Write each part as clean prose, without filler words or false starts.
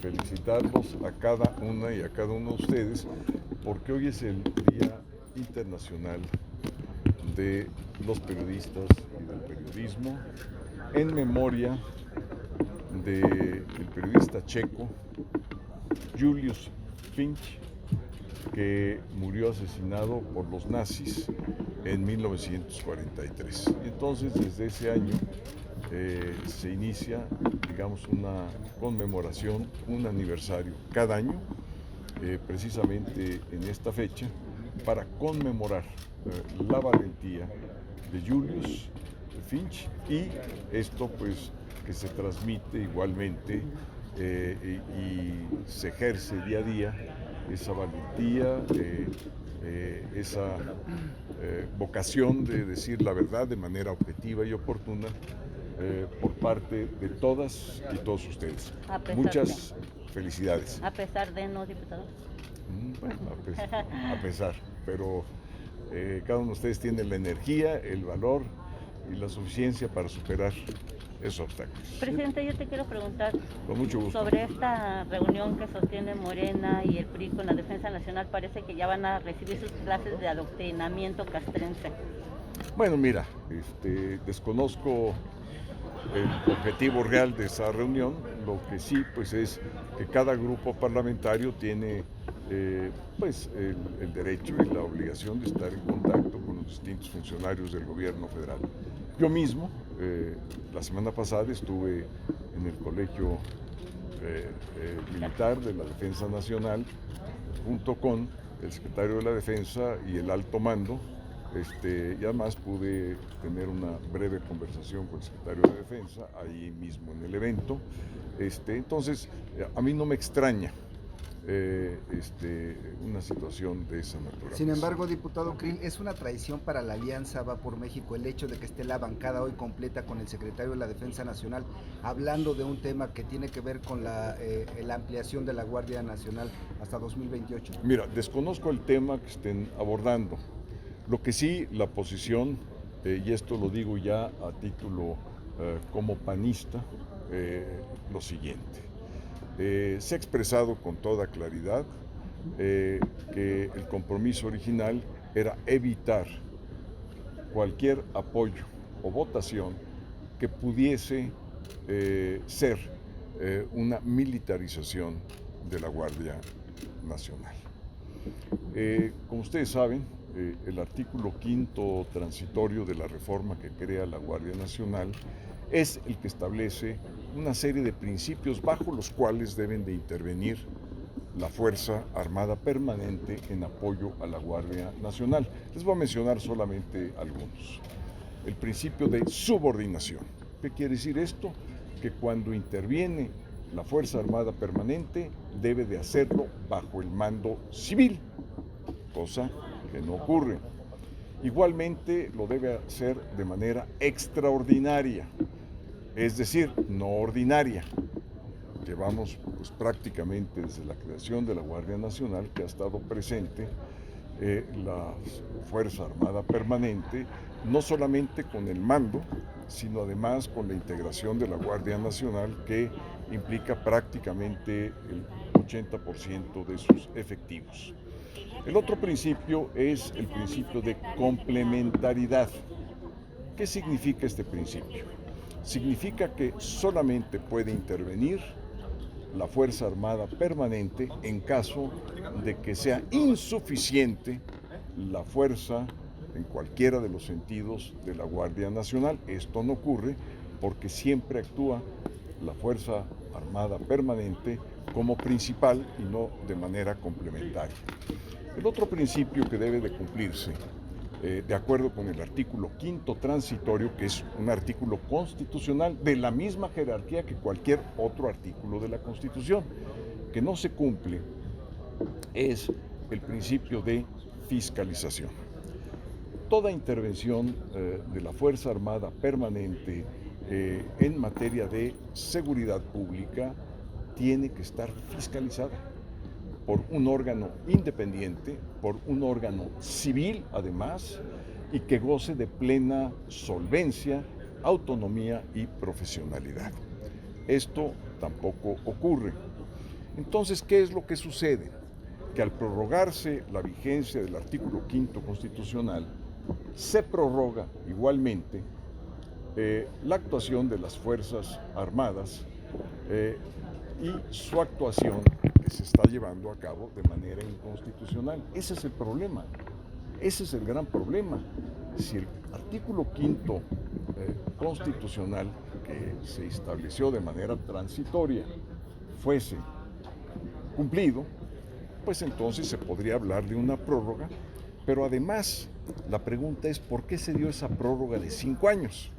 felicitarlos a cada una y a cada uno de ustedes, porque hoy es el Día Internacional de los Periodistas y del Periodismo, en memoria del periodista checo Julius Finch, que murió asesinado por los nazis en 1943. Y entonces, desde ese año se inicia, digamos, una conmemoración, un aniversario cada año, precisamente en esta fecha, para conmemorar la valentía de Julius Finch, y esto pues que se transmite igualmente y se ejerce día a día esa valentía, esa vocación de decir la verdad de manera objetiva y oportuna por parte de todas y todos ustedes. Muchas felicidades. A pesar de, ¿no, diputado? Bueno, a pesar, pero cada uno de ustedes tiene la energía, el valor y la suficiencia para superar esos obstáculos. Presidente, yo te quiero preguntar con mucho gusto sobre esta reunión que sostiene Morena y el PRI con la Defensa Nacional. Parece que ya van a recibir sus clases de adoctrinamiento castrense. Bueno, mira, desconozco el objetivo real de esa reunión. Lo que sí pues es que cada grupo parlamentario tiene pues el derecho y la obligación de estar en contacto con los distintos funcionarios del gobierno federal. Yo mismo la semana pasada estuve en el Colegio Militar de la Defensa Nacional junto con el secretario de la Defensa y el alto mando. Y además pude tener una breve conversación con el secretario de Defensa ahí mismo en el evento. Entonces, a mí no me extraña una situación de esa naturaleza. Sin embargo, diputado Krill, es una traición para la Alianza Va por México el hecho de que esté la bancada hoy completa con el secretario de la Defensa Nacional hablando de un tema que tiene que ver con la ampliación de la Guardia Nacional hasta 2028. Mira, desconozco el tema que estén abordando. Lo que sí, la posición, y esto lo digo ya a título como panista, lo siguiente. Se ha expresado con toda claridad que el compromiso original era evitar cualquier apoyo o votación que pudiese ser una militarización de la Guardia Nacional. Como ustedes saben, el artículo 5º transitorio de la reforma que crea la Guardia Nacional es el que establece una serie de principios bajo los cuales deben de intervenir la Fuerza Armada Permanente en apoyo a la Guardia Nacional. Les voy a mencionar solamente algunos. El principio de subordinación. ¿Qué quiere decir esto? Que cuando interviene la Fuerza Armada Permanente debe de hacerlo bajo el mando civil, cosa que no ocurre. Igualmente lo debe hacer de manera extraordinaria, es decir, no ordinaria. Llevamos pues, prácticamente desde la creación de la Guardia Nacional que ha estado presente la Fuerza Armada Permanente, no solamente con el mando, sino además con la integración de la Guardia Nacional, que implica prácticamente el 80% de sus efectivos. El otro principio es el principio de complementariedad. ¿Qué significa este principio? Significa que solamente puede intervenir la Fuerza Armada Permanente en caso de que sea insuficiente la fuerza en cualquiera de los sentidos de la Guardia Nacional. Esto no ocurre porque siempre actúa la Fuerza Armada Permanente como principal y no de manera complementaria. El otro principio que debe de cumplirse, de acuerdo con el artículo 5º transitorio, que es un artículo constitucional de la misma jerarquía que cualquier otro artículo de la Constitución, que no se cumple, es el principio de fiscalización. Toda intervención de la Fuerza Armada Permanente en materia de seguridad pública tiene que estar fiscalizada por un órgano independiente, por un órgano civil además, y que goce de plena solvencia, autonomía y profesionalidad. Esto tampoco ocurre. Entonces, ¿qué es lo que sucede? Que al prorrogarse la vigencia del artículo 5º constitucional, se prorroga igualmente la actuación de las Fuerzas Armadas y su actuación que se está llevando a cabo de manera inconstitucional. Ese es el problema, ese es el gran problema. Si el artículo 5º constitucional que se estableció de manera transitoria fuese cumplido, pues entonces se podría hablar de una prórroga, pero además la pregunta es ¿por qué se dio esa prórroga de 5 años?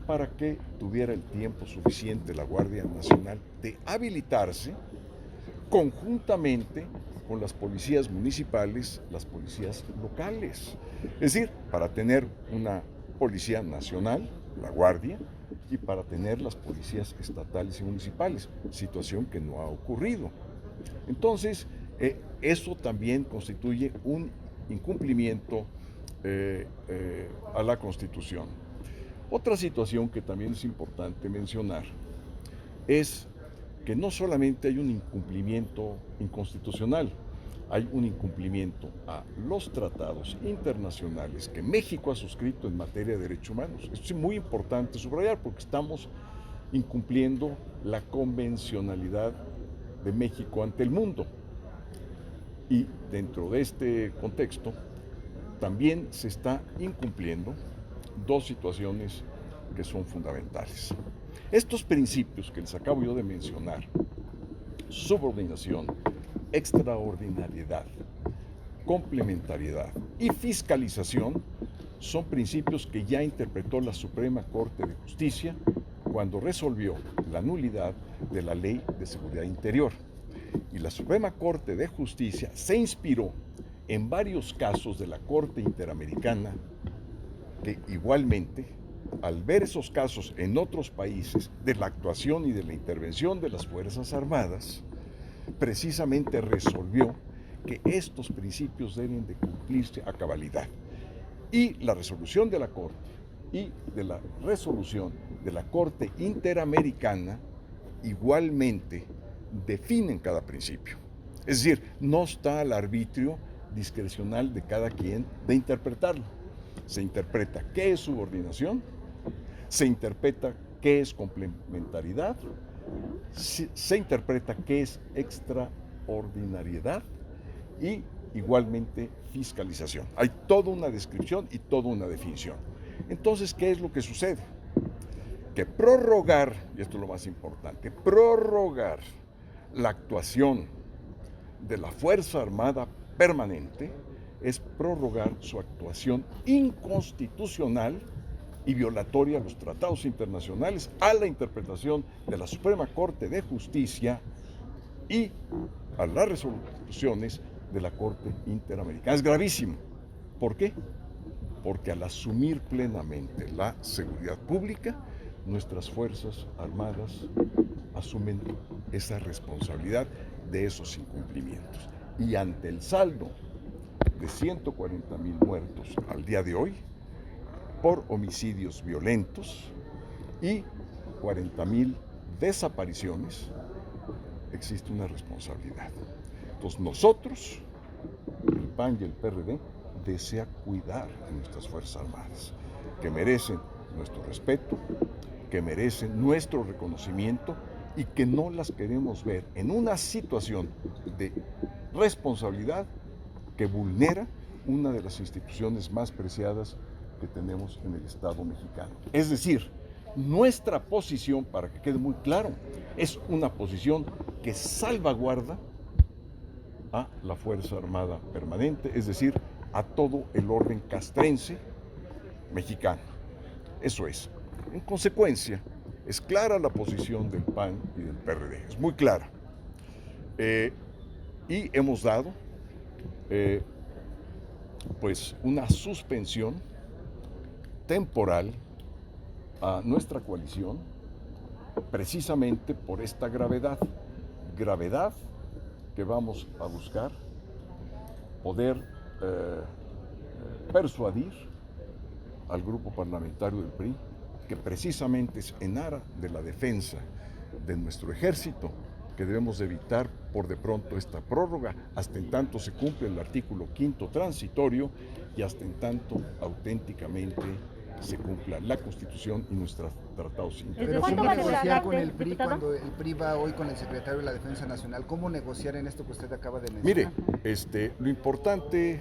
Para que tuviera el tiempo suficiente la Guardia Nacional de habilitarse conjuntamente con las policías municipales, las policías locales. Es decir, para tener una policía nacional, la Guardia, y para tener las policías estatales y municipales, situación que no ha ocurrido. Entonces, eso también constituye un incumplimiento a la Constitución. Otra situación que también es importante mencionar es que no solamente hay un incumplimiento inconstitucional, hay un incumplimiento a los tratados internacionales que México ha suscrito en materia de derechos humanos. Esto es muy importante subrayar porque estamos incumpliendo la convencionalidad de México ante el mundo. Y dentro de este contexto también se está incumpliendo dos situaciones que son fundamentales. Estos principios que les acabo yo de mencionar, subordinación, extraordinariedad, complementariedad y fiscalización, son principios que ya interpretó la Suprema Corte de Justicia cuando resolvió la nulidad de la Ley de Seguridad Interior. Y la Suprema Corte de Justicia se inspiró en varios casos de la Corte Interamericana que igualmente, al ver esos casos en otros países de la actuación y de la intervención de las Fuerzas Armadas, precisamente resolvió que estos principios deben de cumplirse a cabalidad. Y la resolución de la Corte y de la resolución de la Corte Interamericana igualmente definen cada principio. Es decir, no está al arbitrio discrecional de cada quien de interpretarlo. Se interpreta qué es subordinación, se interpreta qué es complementariedad, se interpreta qué es extraordinariedad y igualmente fiscalización. Hay toda una descripción y toda una definición. Entonces, ¿qué es lo que sucede? Que prorrogar, y esto es lo más importante, prorrogar la actuación de la Fuerza Armada Permanente es prorrogar su actuación inconstitucional y violatoria a los tratados internacionales, a la interpretación de la Suprema Corte de Justicia y a las resoluciones de la Corte Interamericana. Es gravísimo. ¿Por qué? Porque al asumir plenamente la seguridad pública, nuestras Fuerzas Armadas asumen esa responsabilidad de esos incumplimientos. Y ante el saldo de 140,000 muertos al día de hoy por homicidios violentos y 40,000 desapariciones, existe una responsabilidad. Entonces nosotros, el PAN y el PRD, desea cuidar a nuestras Fuerzas Armadas, que merecen nuestro respeto, que merecen nuestro reconocimiento y que no las queremos ver en una situación de responsabilidad que vulnera una de las instituciones más preciadas que tenemos en el Estado mexicano. Es decir, nuestra posición, para que quede muy claro, es una posición que salvaguarda a la Fuerza Armada Permanente, es decir, a todo el orden castrense mexicano. Eso es. En consecuencia, es clara la posición del PAN y del PRD, es muy clara. Y hemos dado pues una suspensión temporal a nuestra coalición precisamente por esta gravedad que vamos a buscar poder persuadir al grupo parlamentario del PRI que precisamente es en aras de la defensa de nuestro ejército que debemos evitar por de pronto esta prórroga, hasta en tanto se cumple el artículo 5º transitorio y hasta en tanto auténticamente se cumpla la Constitución y nuestros tratados Pero internacionales. ¿cómo ¿Cuándo va a ser negociar la con el PRI diputado? cuando el PRI va hoy con el secretario de la Defensa Nacional? ¿Cómo negociar en esto que usted acaba de mencionar? Mire, lo importante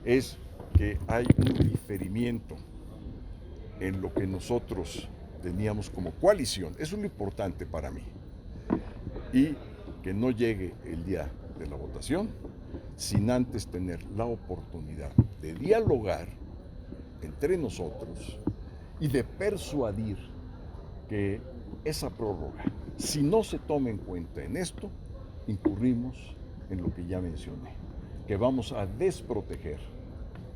es que hay un diferimiento en lo que nosotros teníamos como coalición. Eso es lo importante para mí. Y que no llegue el día de la votación sin antes tener la oportunidad de dialogar entre nosotros y de persuadir que esa prórroga, si no se toma en cuenta en esto, incurrimos en lo que ya mencioné, que vamos a desproteger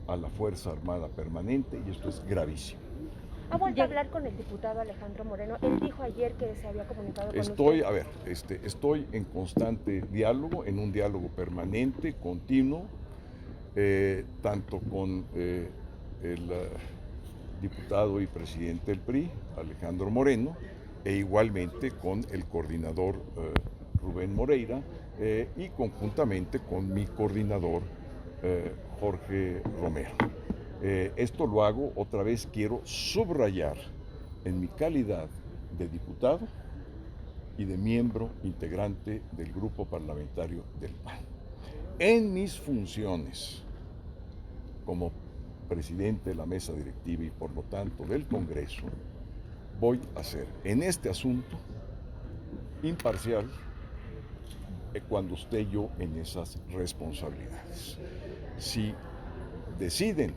a la Fuerza Armada Permanente y esto es gravísimo. ¿Ha vuelto a hablar con el diputado Alejandro Moreno? Él dijo ayer que se había comunicado con usted. Estoy en constante diálogo, en un diálogo permanente, continuo, tanto con el diputado y presidente del PRI, Alejandro Moreno, e igualmente con el coordinador Rubén Moreira y conjuntamente con mi coordinador Jorge Romero. Esto lo hago, otra vez quiero subrayar, en mi calidad de diputado y de miembro integrante del grupo parlamentario del PAN. En mis funciones como presidente de la mesa directiva y por lo tanto del Congreso, voy a ser en este asunto imparcial cuando esté yo en esas responsabilidades. Si deciden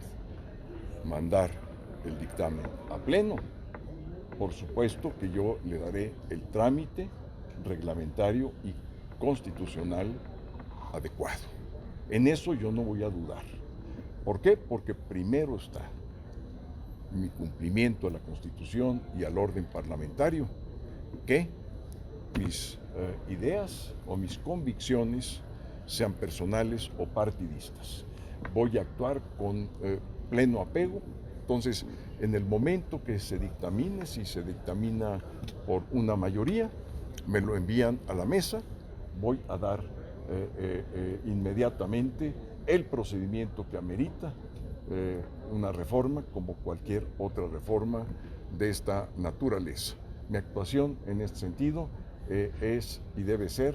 mandar el dictamen a pleno, por supuesto que yo le daré el trámite reglamentario y constitucional adecuado. En eso yo no voy a dudar. ¿Por qué? Porque primero está mi cumplimiento a la Constitución y al orden parlamentario que mis ideas o mis convicciones sean personales o partidistas. Voy a actuar con pleno apego. Entonces, en el momento que se dictamine, si se dictamina por una mayoría, me lo envían a la mesa, voy a dar inmediatamente el procedimiento que amerita una reforma como cualquier otra reforma de esta naturaleza. Mi actuación en este sentido es y debe ser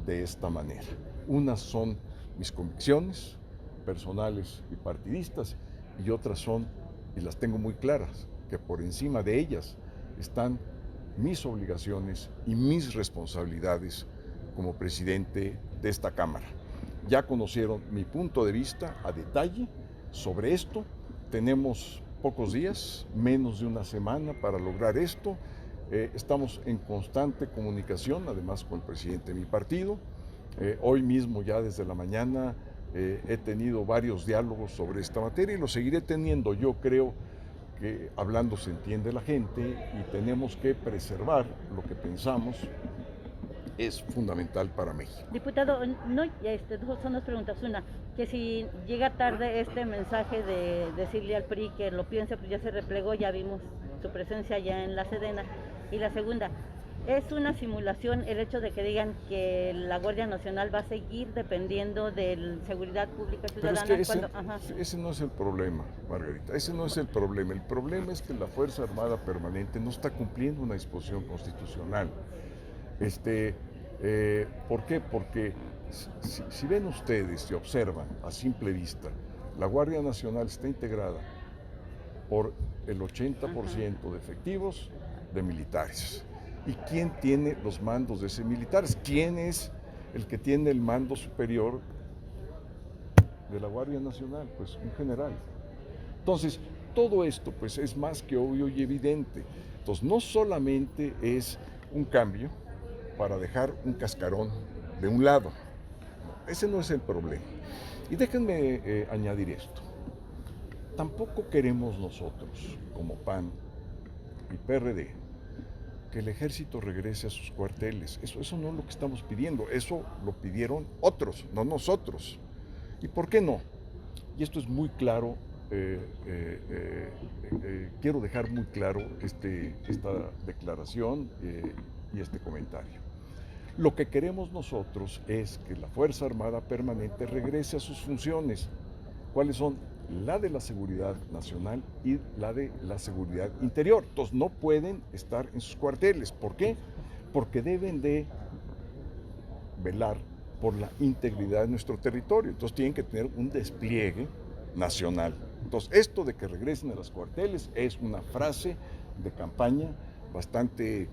de esta manera. Unas son mis convicciones personales y partidistas y otras son, y las tengo muy claras, que por encima de ellas están mis obligaciones y mis responsabilidades como presidente de esta Cámara. Ya conocieron mi punto de vista a detalle sobre esto. Tenemos pocos días, menos de una semana para lograr esto. Estamos en constante comunicación, además con el presidente de mi partido. Hoy mismo, ya desde la mañana, he tenido varios diálogos sobre esta materia y lo seguiré teniendo. Yo creo que hablando se entiende la gente y tenemos que preservar lo que pensamos es fundamental para México. Diputado, son dos preguntas. Una, que si llega tarde este mensaje de decirle al PRI que lo piense, pues ya se replegó, ya vimos su presencia ya en la Sedena. Y la segunda, ¿es una simulación el hecho de que digan que la Guardia Nacional va a seguir dependiendo de seguridad pública ciudadana? Pero es que ese no es el problema, Margarita, ese no es el problema. El problema es que la Fuerza Armada Permanente no está cumpliendo una disposición constitucional. ¿Por qué? Porque si ven ustedes y observan a simple vista, la Guardia Nacional está integrada por el 80% de efectivos de militares. ¿Y quién tiene los mandos de esos militares? ¿Quién es el que tiene el mando superior de la Guardia Nacional? Pues un general. Entonces, todo esto pues es más que obvio y evidente. Entonces, no solamente es un cambio para dejar un cascarón de un lado. Ese no es el problema. Y déjenme añadir esto. Tampoco queremos nosotros, como PAN y PRD, que el ejército regrese a sus cuarteles. Eso no es lo que estamos pidiendo, eso lo pidieron otros, no nosotros. ¿Y por qué no? Y esto es muy claro, quiero dejar muy claro esta declaración y este comentario. Lo que queremos nosotros es que la Fuerza Armada Permanente regrese a sus funciones. ¿Cuáles son? La de la seguridad nacional y la de la seguridad interior. Entonces no pueden estar en sus cuarteles. ¿Por qué? Porque deben de velar por la integridad de nuestro territorio. Entonces tienen que tener un despliegue nacional. Entonces esto de que regresen a los cuarteles es una frase de campaña bastante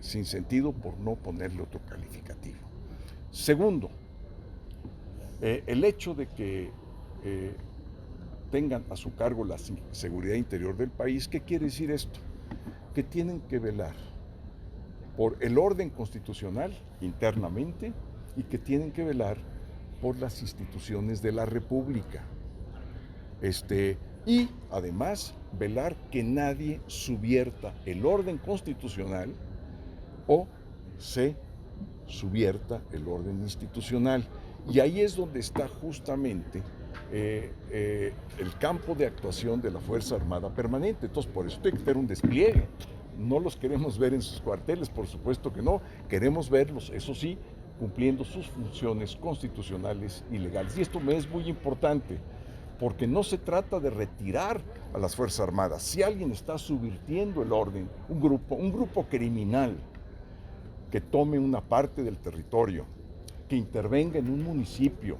sin sentido, por no ponerle otro calificativo. Segundo, el hecho de que tengan a su cargo la seguridad interior del país, ¿qué quiere decir esto? Que tienen que velar por el orden constitucional internamente y que tienen que velar por las instituciones de la República. Y además velar que nadie subvierta el orden constitucional o se subvierta el orden institucional. Y ahí es donde está justamente el campo de actuación de la Fuerza Armada Permanente. Entonces, por eso tiene que tener un despliegue. No los queremos ver en sus cuarteles, por supuesto que no. Queremos verlos, eso sí, cumpliendo sus funciones constitucionales y legales. Y esto me es muy importante, porque no se trata de retirar a las Fuerzas Armadas. Si alguien está subvirtiendo el orden, un grupo criminal que tome una parte del territorio, que intervenga en un municipio,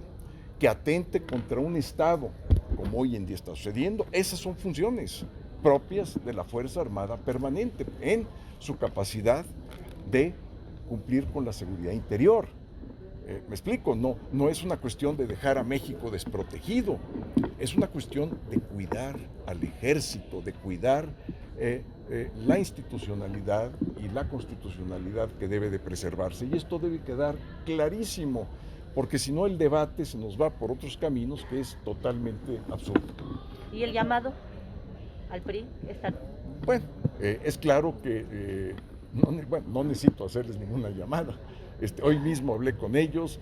que atente contra un Estado, como hoy en día está sucediendo, esas son funciones propias de la Fuerza Armada Permanente en su capacidad de cumplir con la seguridad interior. Me explico, no es una cuestión de dejar a México desprotegido, es una cuestión de cuidar al ejército, de cuidar la institucionalidad y la constitucionalidad que debe de preservarse. Y esto debe quedar clarísimo, porque si no el debate se nos va por otros caminos que es totalmente absurdo. ¿Y el llamado al PRI? Bueno, es claro que no necesito hacerles ninguna llamada. Hoy mismo hablé con ellos,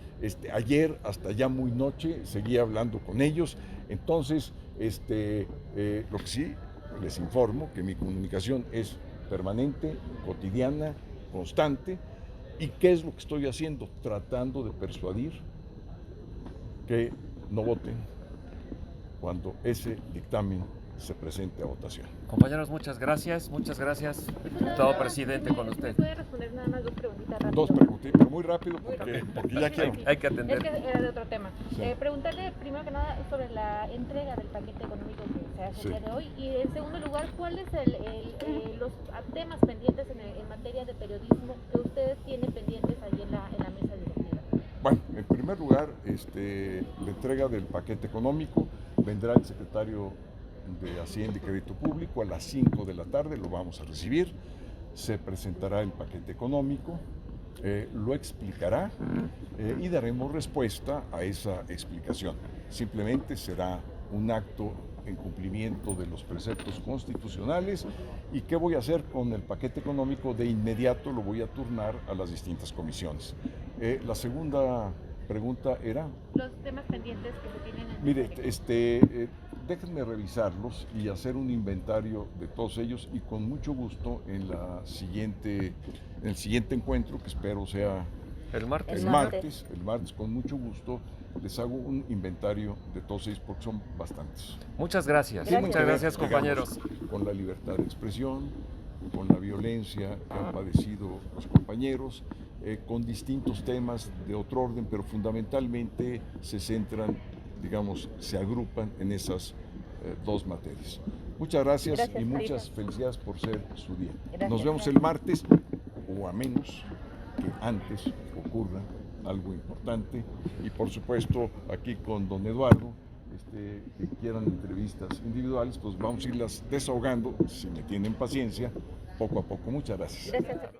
ayer hasta ya muy noche seguí hablando con ellos. Entonces, lo que sí les informo que mi comunicación es permanente, cotidiana, constante. ¿Y qué es lo que estoy haciendo? Tratando de persuadir que no voten cuando ese dictamen se presente a votación. Compañeros, muchas gracias, diputado presidente, con usted. ¿Puede responder nada más dos preguntitas rápidas? Dos preguntitas, pero muy rápido porque ya quiero. Hay que atender. Es que era de otro tema. Sí. Preguntarle primero que nada sobre la entrega del paquete económico que se hace el día de hoy, y en segundo lugar, ¿cuáles los temas pendientes en materia de periodismo que ustedes tienen pendientes ahí en la mesa directiva? Bueno, en primer lugar, la entrega del paquete económico, vendrá el secretario de Hacienda y Crédito Público a las 5 de la tarde, lo vamos a recibir, se presentará el paquete económico, lo explicará y daremos respuesta a esa explicación. Simplemente será un acto en cumplimiento de los preceptos constitucionales. ¿Y qué voy a hacer con el paquete económico? De inmediato lo voy a turnar a las distintas comisiones. La segunda pregunta era... Los temas pendientes que se tienen en Mire, déjenme revisarlos y hacer un inventario de todos ellos, y con mucho gusto en el siguiente encuentro, que espero sea El martes. el martes, con mucho gusto les hago un inventario de todos ellos, porque son bastantes. Muchas gracias. Tienen Muchas que ver, gracias, compañeros. digamos, con la libertad de expresión, con la violencia que han padecido los compañeros, con distintos temas de otro orden, pero fundamentalmente se centran, digamos, se agrupan en esas dos materias. Muchas gracias y muchas felicidades por ser su día. Gracias. Nos vemos el martes, o a menos que antes ocurra algo importante, y por supuesto aquí con don Eduardo, que quieran entrevistas individuales, pues vamos a irlas desahogando, si me tienen paciencia, poco a poco. Muchas gracias. Gracias.